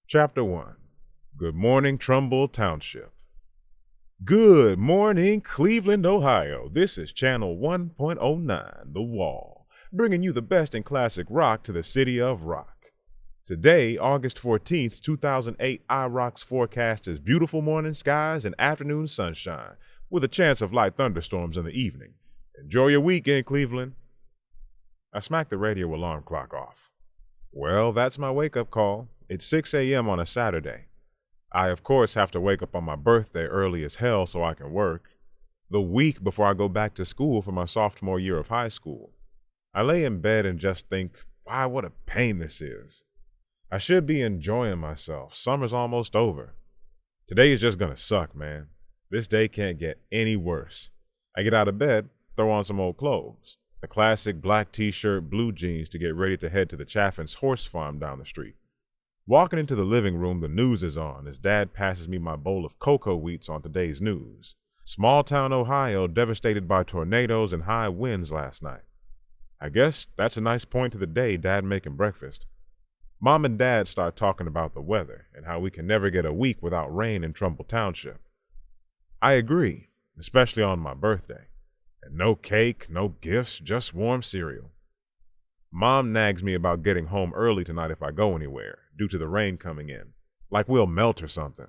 Chapter 1. Good morning, Trumbull Township. Good morning, Cleveland, Ohio. This is Channel 1.09, The Wall, bringing you the best in classic rock to the city of rock. Today, August 14th, 2008, iRock's forecast is beautiful morning skies and afternoon sunshine, with a chance of light thunderstorms in the evening. Enjoy your weekend, Cleveland. I smacked the radio alarm clock off. Well, that's my wake-up call. It's 6 a.m. on a Saturday. I, of course, have to wake up on my birthday early as hell so I can work. The week before I go back to school for my sophomore year of high school. I lay in bed and just think, wow, what a pain this is. I should be enjoying myself. Summer's almost over. Today is just gonna suck, man. This day can't get any worse. I get out of bed, throw on some old clothes. The classic black t-shirt, blue jeans to get ready to head to the Chaffin's horse farm down the street. Walking into the living room, the news is on as Dad passes me my bowl of cocoa wheats on today's news. Small town Ohio devastated by tornadoes and high winds last night. I guess that's a nice point to the day, Dad making breakfast. Mom and Dad start talking about the weather and how we can never get a week without rain in Trumbull Township. I agree, especially on my birthday. And no cake, no gifts, just warm cereal. Mom nags me about getting home early tonight if I go anywhere, due to the rain coming in. Like we'll melt or something.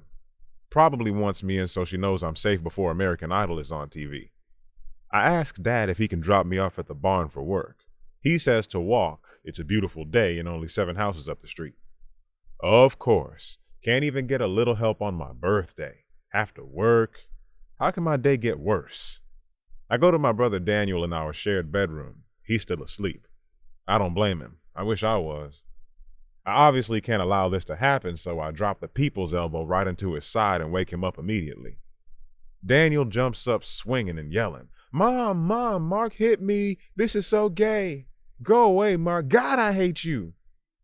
Probably wants me in so she knows I'm safe before American Idol is on TV. I ask Dad if he can drop me off at the barn for work. He says to walk. It's a beautiful day and only 7 houses up the street. Of course. Can't even get a little help on my birthday. Have to work. How can my day get worse? I go to my brother Daniel in our shared bedroom. He's still asleep. I don't blame him. I wish I was. I obviously can't allow this to happen, so I drop the people's elbow right into his side and wake him up immediately. Daniel jumps up swinging and yelling, Mom, Mark hit me. This is so gay. Go away, Mark. God, I hate you.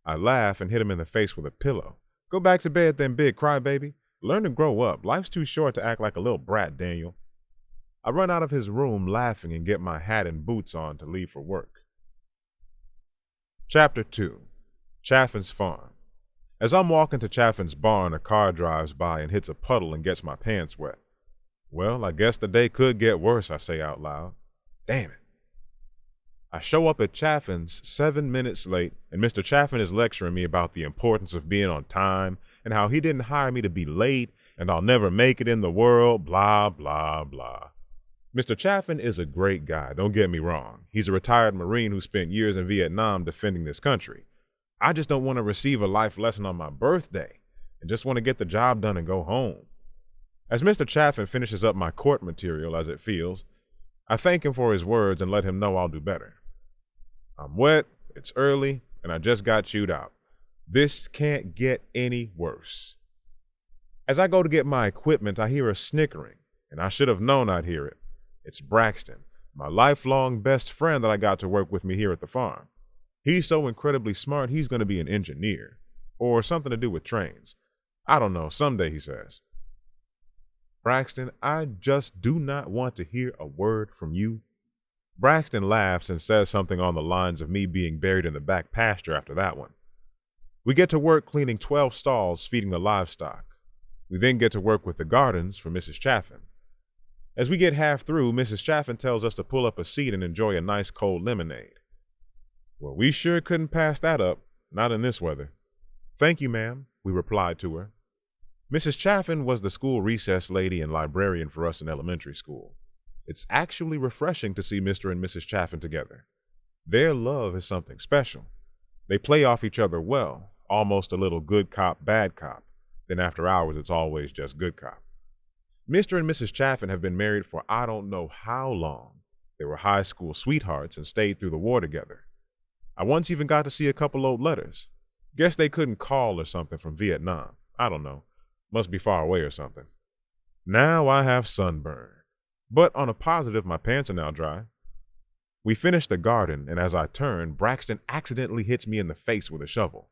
I laugh and hit him in the face with a pillow. Go back to bed then, big crybaby. Learn to grow up. Life's too short to act like a little brat, Daniel. I run out of his room laughing and get my hat and boots on to leave for work. Chapter 2. Chaffin's Farm. As I'm walking to Chaffin's barn, a car drives by and hits a puddle and gets my pants wet. Well, I guess the day could get worse, I say out loud. Damn it. I show up at Chaffin's 7 minutes late, and Mr. Chaffin is lecturing me about the importance of being on time and how he didn't hire me to be late and I'll never make it in the world, blah, blah, blah. Mr. Chaffin is a great guy, don't get me wrong. He's a retired Marine who spent years in Vietnam defending this country. I just don't want to receive a life lesson on my birthday and just want to get the job done and go home. As Mr. Chaffin finishes up my court material, as it feels, I thank him for his words and let him know I'll do better. I'm wet, it's early, and I just got chewed out. This can't get any worse. As I go to get my equipment, I hear a snickering, and I should have known I'd hear it. It's Braxton, my lifelong best friend that I got to work with me here at the farm. He's so incredibly smart, he's going to be an engineer. Or something to do with trains. I don't know, someday, he says. Braxton, I just do not want to hear a word from you. Braxton laughs and says something on the lines of me being buried in the back pasture after that one. We get to work cleaning 12 stalls feeding the livestock. We then get to work with the gardens for Mrs. Chaffin. As we get half through, Mrs. Chaffin tells us to pull up a seat and enjoy a nice cold lemonade. Well, we sure couldn't pass that up, not in this weather. Thank you, ma'am, we replied to her. Mrs. Chaffin was the school recess lady and librarian for us in elementary school. It's actually refreshing to see Mr. and Mrs. Chaffin together. Their love is something special. They play off each other well, almost a little good cop, bad cop. Then after hours, it's always just good cop. Mr. and Mrs. Chaffin have been married for I don't know how long. They were high school sweethearts and stayed through the war together. I once even got to see a couple old letters. Guess they couldn't call or something from Vietnam. I don't know. Must be far away or something. Now I have sunburn. But on a positive, my pants are now dry. We finish the garden, and as I turn, Braxton accidentally hits me in the face with a shovel.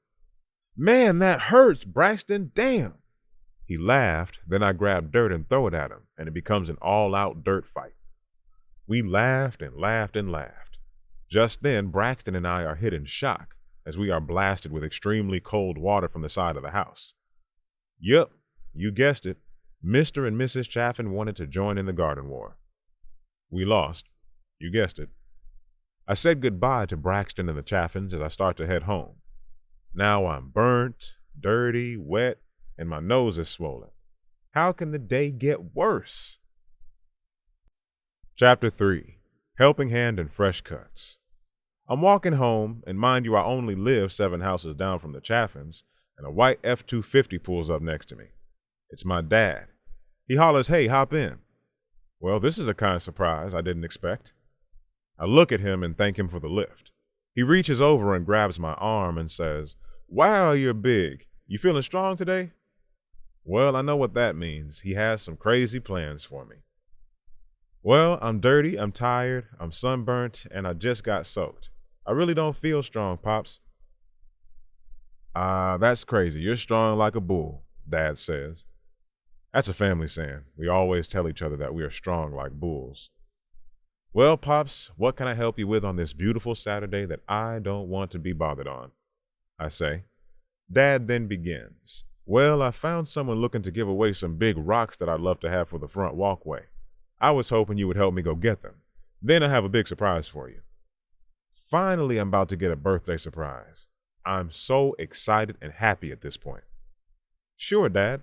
Man, that hurts, Braxton, damn. He laughed, then I grab dirt and throw it at him, and it becomes an all-out dirt fight. We laughed and laughed and laughed. Just then, Braxton and I are hit in shock, as we are blasted with extremely cold water from the side of the house. Yep, you guessed it. Mr. and Mrs. Chaffin wanted to join in the garden war. We lost. You guessed it. I said goodbye to Braxton and the Chaffins as I start to head home. Now I'm burnt, dirty, wet, and my nose is swollen. How can the day get worse? Chapter 3. Helping Hand and Fresh Cuts. I'm walking home, and mind you, I only live 7 houses down from the Chaffins, and a white F-250 pulls up next to me. It's my dad. He hollers, "Hey, hop in." Well, this is a kind of surprise I didn't expect. I look at him and thank him for the lift. He reaches over and grabs my arm and says, "Wow, you're big. You feeling strong today?" Well, I know what that means. He has some crazy plans for me. Well, I'm dirty, I'm tired, I'm sunburnt, and I just got soaked. I really don't feel strong, Pops. That's crazy. You're strong like a bull, Dad says. That's a family saying. We always tell each other that we are strong like bulls. Well, Pops, what can I help you with on this beautiful Saturday that I don't want to be bothered on? I say. Dad then begins. Well, I found someone looking to give away some big rocks that I'd love to have for the front walkway. I was hoping you would help me go get them. Then I have a big surprise for you. Finally, I'm about to get a birthday surprise. I'm so excited and happy at this point. Sure, Dad,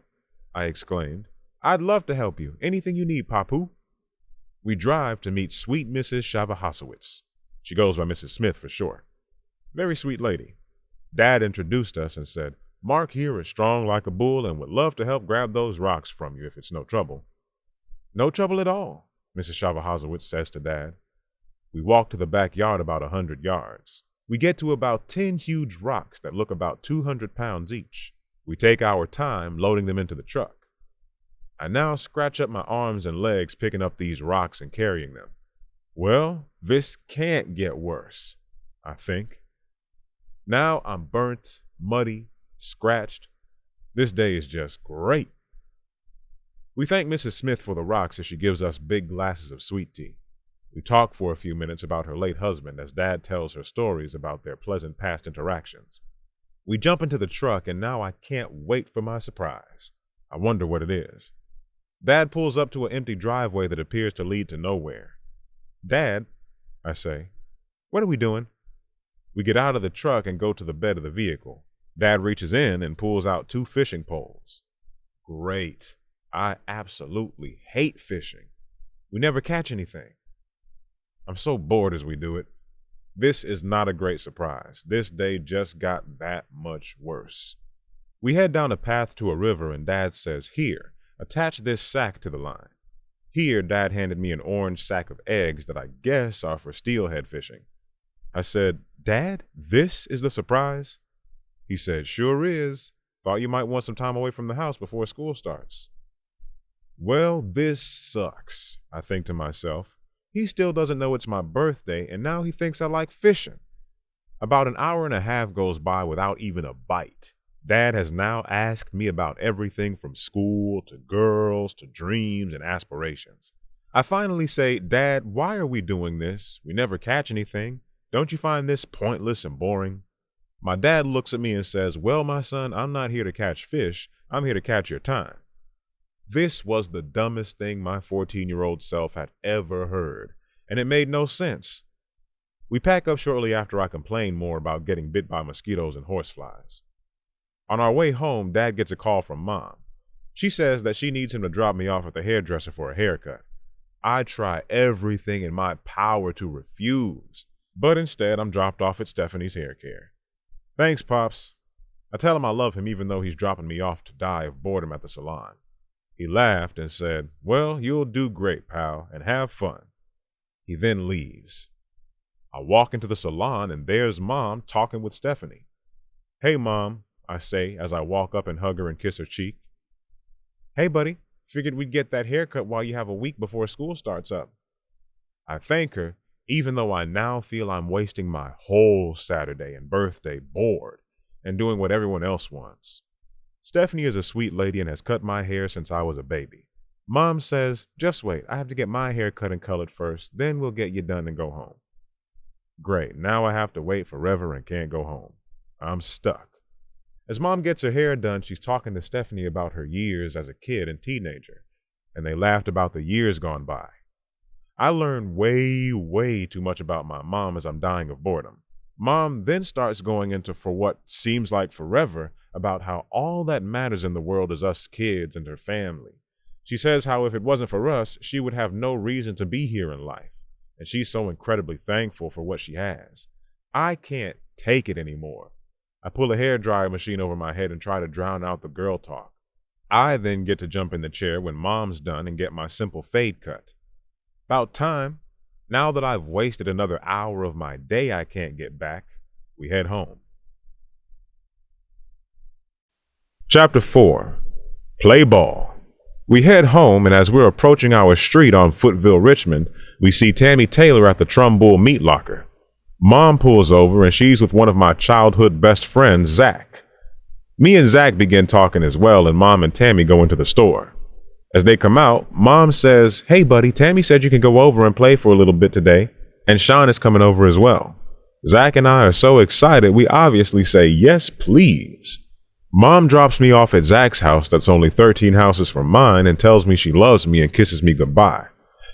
I exclaimed. I'd love to help you. Anything you need, Papu. We drive to meet sweet Mrs. Shavahasowitz. She goes by Mrs. Smith for short. Very sweet lady. Dad introduced us and said, Mark here is strong like a bull and would love to help grab those rocks from you if it's no trouble. No trouble at all, Mrs. Shavahasowitz says to Dad. We walk to the backyard about 100 yards. We get to about 10 huge rocks that look about 200 pounds each. We take our time loading them into the truck. I now scratch up my arms and legs picking up these rocks and carrying them. Well, this can't get worse, I think. Now I'm burnt, muddy, scratched. This day is just great. We thank Mrs. Smith for the rocks as she gives us big glasses of sweet tea. We talk for a few minutes about her late husband as Dad tells her stories about their pleasant past interactions. We jump into the truck and now I can't wait for my surprise. I wonder what it is. Dad pulls up to an empty driveway that appears to lead to nowhere. Dad, I say, what are we doing? We get out of the truck and go to the bed of the vehicle. Dad reaches in and pulls out 2 fishing poles. Great. I absolutely hate fishing. We never catch anything. I'm so bored as we do it. This is not a great surprise. This day just got that much worse. We head down a path to a river and Dad says, Here, attach this sack to the line. Here, Dad handed me an orange sack of eggs that I guess are for steelhead fishing. I said, Dad, this is the surprise? He said, Sure is. Thought you might want some time away from the house before school starts. Well, this sucks, I think to myself. He still doesn't know it's my birthday, and now he thinks I like fishing. About an hour and a half goes by without even a bite. Dad has now asked me about everything from school to girls to dreams and aspirations. I finally say, Dad, why are we doing this? We never catch anything. Don't you find this pointless and boring? My dad looks at me and says, Well, my son, I'm not here to catch fish. I'm here to catch your time. This was the dumbest thing my 14-year-old self had ever heard, and it made no sense. We pack up shortly after I complain more about getting bit by mosquitoes and horseflies. On our way home, Dad gets a call from Mom. She says that she needs him to drop me off at the hairdresser for a haircut. I try everything in my power to refuse, but instead I'm dropped off at Stephanie's hair care. Thanks, Pops. I tell him I love him even though he's dropping me off to die of boredom at the salon. He laughed and said, Well, you'll do great, pal, and have fun. He then leaves. I walk into the salon and there's Mom talking with Stephanie. Hey, Mom, I say as I walk up and hug her and kiss her cheek. Hey, buddy, figured we'd get that haircut while you have a week before school starts up. I thank her, even though I now feel I'm wasting my whole Saturday and birthday bored and doing what everyone else wants. Stephanie is a sweet lady and has cut my hair since I was a baby. Mom says, Just wait, I have to get my hair cut and colored first, then we'll get you done and go home. Great, now I have to wait forever and can't go home. I'm stuck. As Mom gets her hair done, she's talking to Stephanie about her years as a kid and teenager, and they laughed about the years gone by. I learned way too much about my mom as I'm dying of boredom. Mom then starts going into, for what seems like forever, about how all that matters in the world is us kids and her family. She says how if it wasn't for us, she would have no reason to be here in life, and she's so incredibly thankful for what she has. I can't take it anymore. I pull a hairdryer machine over my head and try to drown out the girl talk. I then get to jump in the chair when Mom's done and get my simple fade cut. About time. Now that I've wasted another hour of my day I can't get back, we head home. Chapter 4. Play ball. We head home, and as we're approaching our street on Footville, Richmond, we see Tammy Taylor at the Trumbull meat locker. Mom pulls over, and she's with one of my childhood best friends, Zach. Me and Zach begin talking as well, and Mom and Tammy go into the store. As they come out, Mom says, "Hey buddy, Tammy said you can go over and play for a little bit today, and Sean is coming over as well." Zach and I are so excited, we obviously say, "Yes, please." Mom drops me off at Zach's house that's only 13 houses from mine and tells me she loves me and kisses me goodbye.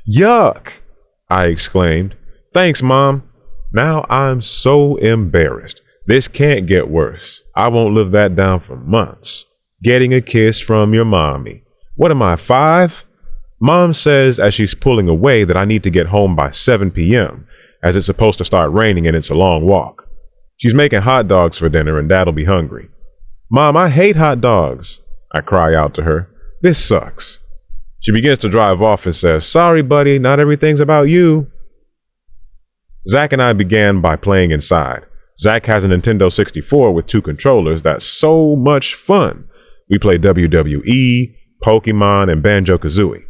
"Yuck!" I exclaimed. "Thanks, Mom." Now I'm so embarrassed. This can't get worse. I won't live that down for months. Getting a kiss from your mommy. What am I, 5? Mom says as she's pulling away that I need to get home by 7 p.m. as it's supposed to start raining and it's a long walk. She's making hot dogs for dinner and Dad'll be hungry. "Mom, I hate hot dogs," I cry out to her. "This sucks." She begins to drive off and says, "Sorry, buddy, not everything's about you." Zach and I began by playing inside. Zach has a Nintendo 64 with 2 controllers that's so much fun. We play WWE, Pokemon, and Banjo-Kazooie.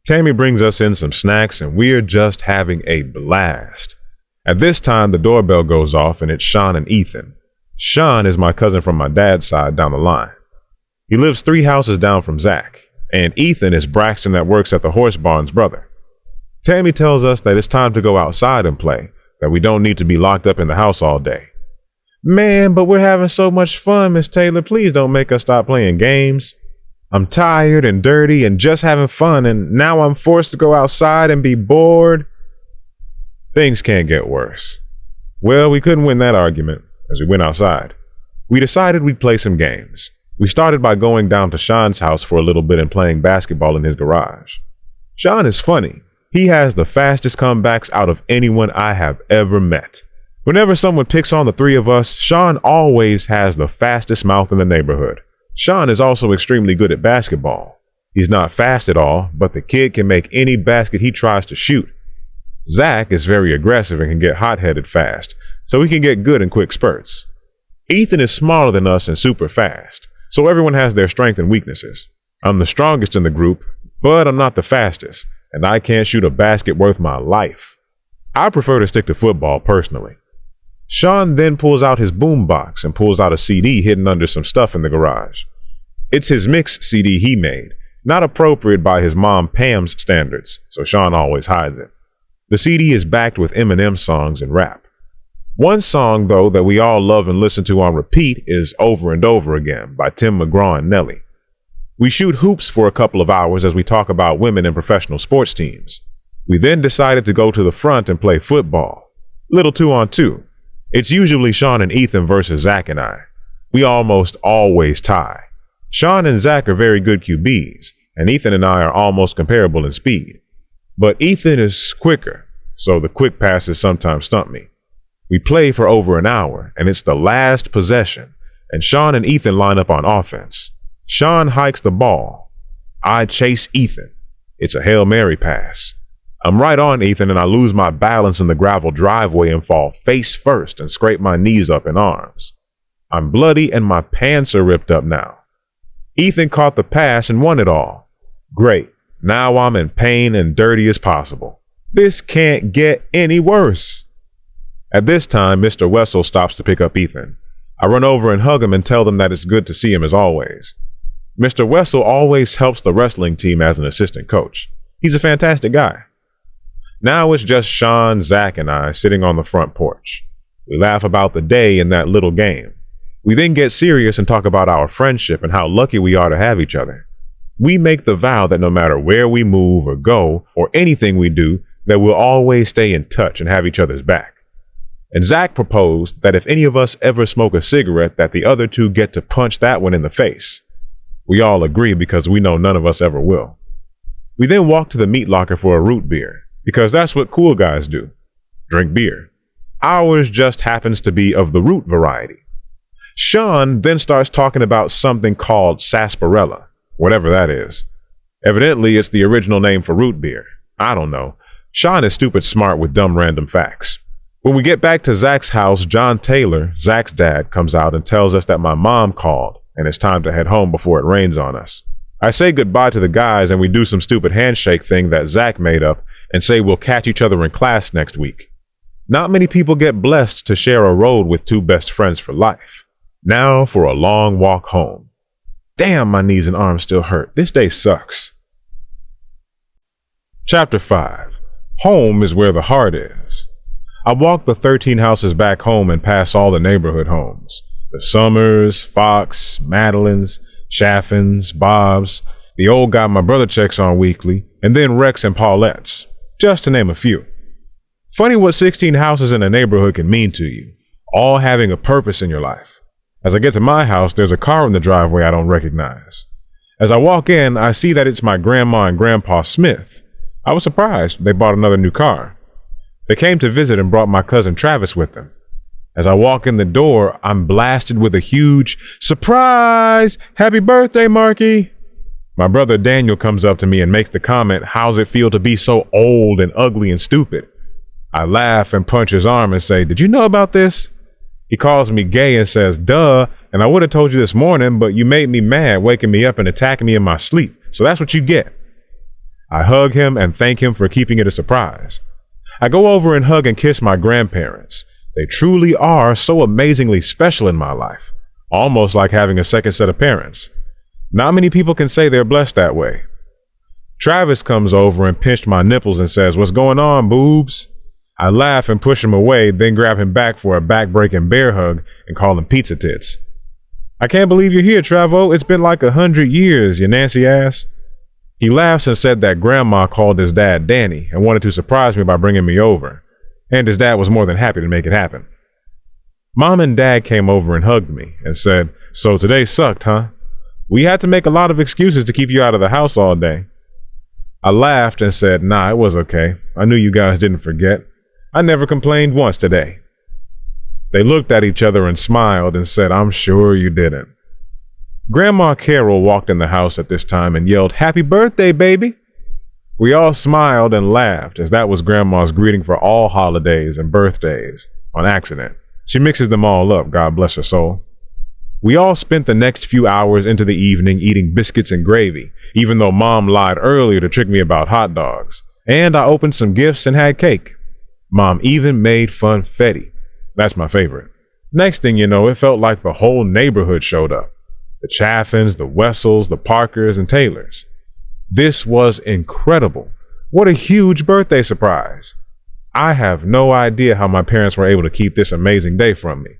Tammy brings us in some snacks and we're just having a blast. At this time, the doorbell goes off and it's Sean and Ethan. Sean is my cousin from my dad's side down the line. He lives 3 houses down from Zach, and Ethan is Braxton that works at the horse barn's brother. Tammy tells us that it's time to go outside and play, that we don't need to be locked up in the house all day. "Man, but we're having so much fun, Miss Taylor. Please don't make us stop playing games. I'm tired and dirty and just having fun, and now I'm forced to go outside and be bored." Things can't get worse. Well, we couldn't win that argument as we went outside. We decided we'd play some games. We started by going down to Sean's house for a little bit and playing basketball in his garage. Sean is funny. He has the fastest comebacks out of anyone I have ever met. Whenever someone picks on the 3 of us, Sean always has the fastest mouth in the neighborhood. Sean is also extremely good at basketball. He's not fast at all, but the kid can make any basket he tries to shoot. Zach is very aggressive and can get hot-headed fast, so he can get good in quick spurts. Ethan is smaller than us and super fast, so everyone has their strengths and weaknesses. I'm the strongest in the group, but I'm not the fastest, and I can't shoot a basket worth my life. I prefer to stick to football personally. Sean then pulls out his boombox and pulls out a CD hidden under some stuff in the garage. It's his mix CD he made, not appropriate by his mom Pam's standards, so Sean always hides it. The CD is backed with Eminem songs and rap. One song, though, that we all love and listen to on repeat is Over and Over Again by Tim McGraw and Nelly. We shoot hoops for a couple of hours as we talk about women in professional sports teams. We then decided to go to the front and play football. Little 2-on-2. It's usually Sean and Ethan versus Zach and I. We almost always tie. Sean and Zach are very good QBs, and Ethan and I are almost comparable in speed. But Ethan is quicker, so the quick passes sometimes stump me. We play for over an hour, and it's the last possession, and Sean and Ethan line up on offense. Sean hikes the ball. I chase Ethan. It's a Hail Mary pass. I'm right on Ethan, and I lose my balance in the gravel driveway and fall face first and scrape my knees up in arms. I'm bloody and my pants are ripped up now. Ethan caught the pass and won it all. Great. Now I'm in pain and dirty as possible. This can't get any worse. At this time, Mr. Wessel stops to pick up Ethan. I run over and hug him and tell them that it's good to see him as always. Mr. Wessel always helps the wrestling team as an assistant coach. He's a fantastic guy. Now it's just Sean, Zach, and I sitting on the front porch. We laugh about the day in that little game. We then get serious and talk about our friendship and how lucky we are to have each other. We make the vow that no matter where we move or go or anything we do, that we'll always stay in touch and have each other's back. And Zach proposed that if any of us ever smoke a cigarette, that the other two get to punch that one in the face. We all agree because we know none of us ever will. We then walk to the meat locker for a root beer, because that's what cool guys do. Drink beer. Ours just happens to be of the root variety. Sean then starts talking about something called sarsaparilla, whatever that is. Evidently, it's the original name for root beer. I don't know. Sean is stupid smart with dumb random facts. When we get back to Zach's house, John Taylor, Zach's dad, comes out and tells us that my mom called and it's time to head home before it rains on us. I say goodbye to the guys and we do some stupid handshake thing that Zach made up and say we'll catch each other in class next week. Not many people get blessed to share a road with two best friends for life. Now for a long walk home. Damn, my knees and arms still hurt. This day sucks. Chapter 5. Home is where the heart is. I walk the 13 houses back home and pass all the neighborhood homes. The Summers, Fox, Madelyns, Chaffins, Bob's, the old guy my brother checks on weekly, and then Rex and Paulette's, just to name a few. Funny what 16 houses in a neighborhood can mean to you, all having a purpose in your life. As I get to my house, there's a car in the driveway I don't recognize. As I walk in, I see that it's my grandma and grandpa Smith. I was surprised they bought another new car. They came to visit and brought my cousin Travis with them. As I walk in the door, I'm blasted with a huge surprise! Happy birthday, Marky! My brother Daniel comes up to me and makes the comment, how's it feel to be so old and ugly and stupid? I laugh and punch his arm and say, did you know about this? He calls me gay and says, duh, and I would have told you this morning, but you made me mad waking me up and attacking me in my sleep, so that's what you get. I hug him and thank him for keeping it a surprise. I go over and hug and kiss my grandparents. They truly are so amazingly special in my life, almost like having a second set of parents. Not many people can say they're blessed that way. Travis comes over and pinched my nipples and says, what's going on, boobs? I laugh and push him away, then grab him back for a back-breaking bear hug and call him pizza tits. I can't believe you're here, Travo. It's been like 100 years, you Nancy ass. He laughs and said that grandma called his dad Danny and wanted to surprise me by bringing me over, and his dad was more than happy to make it happen. Mom and Dad came over and hugged me and said, so today sucked, huh? We had to make a lot of excuses to keep you out of the house all day. I laughed and said, nah, it was okay. I knew you guys didn't forget. I never complained once today. They looked at each other and smiled and said, I'm sure you didn't. Grandma Carol walked in the house at this time and yelled, happy birthday, baby. We all smiled and laughed as that was Grandma's greeting for all holidays and birthdays on accident. She mixes them all up, God bless her soul. We all spent the next few hours into the evening eating biscuits and gravy, even though Mom lied earlier to trick me about hot dogs. And I opened some gifts and had cake. Mom even made funfetti. That's my favorite. Next thing you know, it felt like the whole neighborhood showed up. The Chaffins, the Wessels, the Parkers, and Taylors. This was incredible. What a huge birthday surprise. I have no idea how my parents were able to keep this amazing day from me.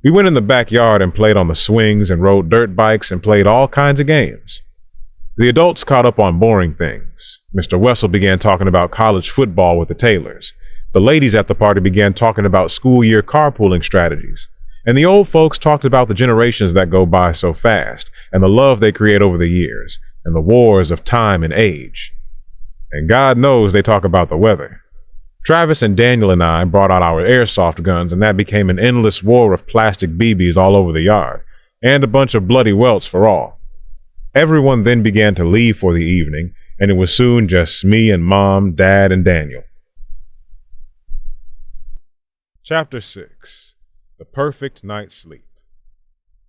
We went in the backyard and played on the swings and rode dirt bikes and played all kinds of games. The adults caught up on boring things. Mr. Wessel began talking about college football with the Taylors. The ladies at the party began talking about school year carpooling strategies. And the old folks talked about the generations that go by so fast and the love they create over the years and the wars of time and age. And God knows they talk about the weather. Travis and Daniel and I brought out our airsoft guns and that became an endless war of plastic BBs all over the yard and a bunch of bloody welts for all. Everyone then began to leave for the evening and it was soon just me and Mom, Dad, and Daniel. Chapter 6. The perfect night's sleep.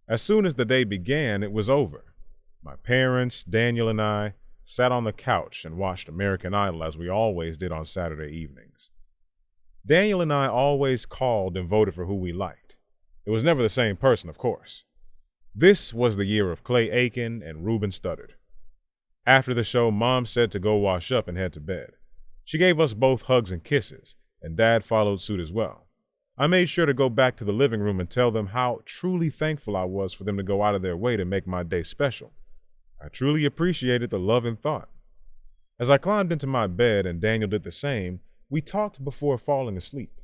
As soon as the day began, it was over. My parents, Daniel, and I sat on the couch and watched American Idol as we always did on Saturday evenings. Daniel and I always called and voted for who we liked. It was never the same person, of course. This was the year of Clay Aiken and Reuben Studdard. After the show, Mom said to go wash up and head to bed. She gave us both hugs and kisses, and Dad followed suit as well. I made sure to go back to the living room and tell them how truly thankful I was for them to go out of their way to make my day special. I truly appreciated the love and thought. As I climbed into my bed and Daniel did the same, we talked before falling asleep.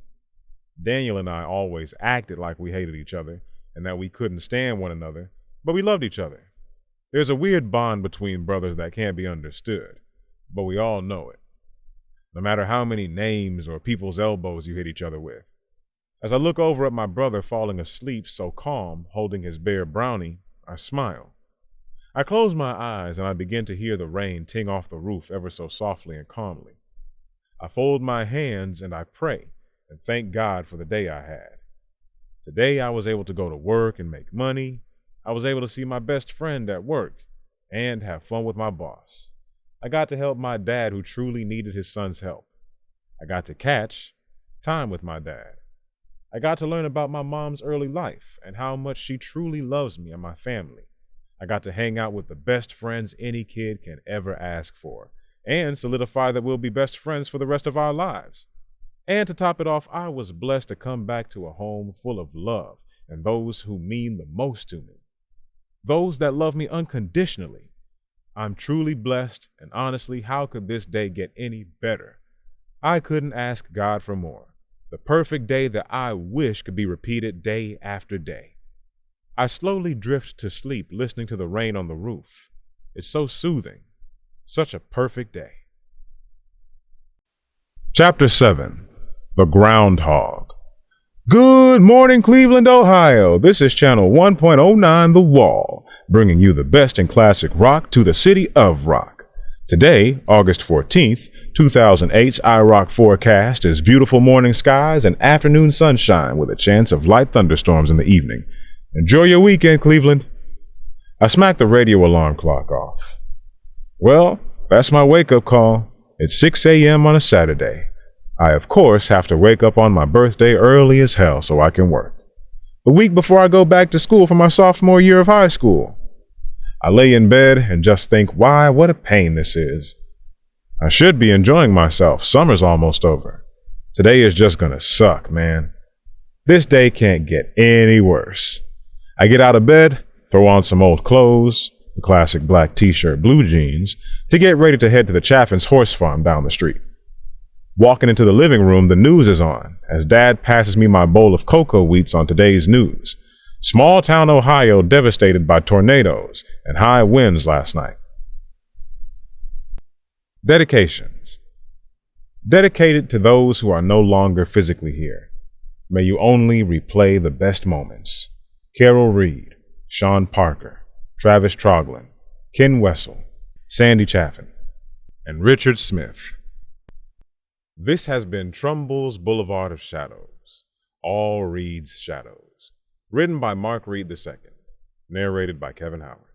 Daniel and I always acted like we hated each other and that we couldn't stand one another, but we loved each other. There's a weird bond between brothers that can't be understood, but we all know it. No matter how many names or people's elbows you hit each other with. As I look over at my brother falling asleep so calm, holding his bear brownie, I smile. I close my eyes and I begin to hear the rain ting off the roof ever so softly and calmly. I fold my hands and I pray and thank God for the day I had. Today I was able to go to work and make money. I was able to see my best friend at work and have fun with my boss. I got to help my dad who truly needed his son's help. I got to catch time with my dad. I got to learn about my mom's early life and how much she truly loves me and my family. I got to hang out with the best friends any kid can ever ask for and solidify that we'll be best friends for the rest of our lives. And to top it off, I was blessed to come back to a home full of love and those who mean the most to me. Those that love me unconditionally. I'm truly blessed, and honestly, how could this day get any better? I couldn't ask God for more. The perfect day that I wish could be repeated day after day. I slowly drift to sleep listening to the rain on the roof. It's so soothing. Such a perfect day. Chapter 7. The Groundhog. Good morning, Cleveland, Ohio. This is channel 1.09 The Wall, bringing you the best in classic rock to the city of rock. Today, August 14th, 2008's iRock forecast is beautiful morning skies and afternoon sunshine with a chance of light thunderstorms in the evening. Enjoy your weekend, Cleveland. I smacked the radio alarm clock off. Well, that's my wake-up call. It's 6 a.m. on a Saturday. I, of course, have to wake up on my birthday early as hell so I can work. The week before I go back to school for my sophomore year of high school. I lay in bed and just think, what a pain this is. I should be enjoying myself. Summer's almost over. Today is just gonna suck, man. This day can't get any worse. I get out of bed, throw on some old clothes, the classic black t-shirt, blue jeans, to get ready to head to the Chaffin's horse farm down the street. Walking into the living room, the news is on, as Dad passes me my bowl of cocoa wheats on today's news. Small town Ohio devastated by tornadoes and high winds last night. Dedications. Dedicated to those who are no longer physically here. May you only replay the best moments. Carol Reed, Sean Parker, Travis Troglin, Ken Wessel, Sandy Chaffin, and Richard Smith. This has been Trumbulls' Boulevard of Shadows. All Reed's Shadows. Written by Mark Reed II. Narrated by Kevin Howard.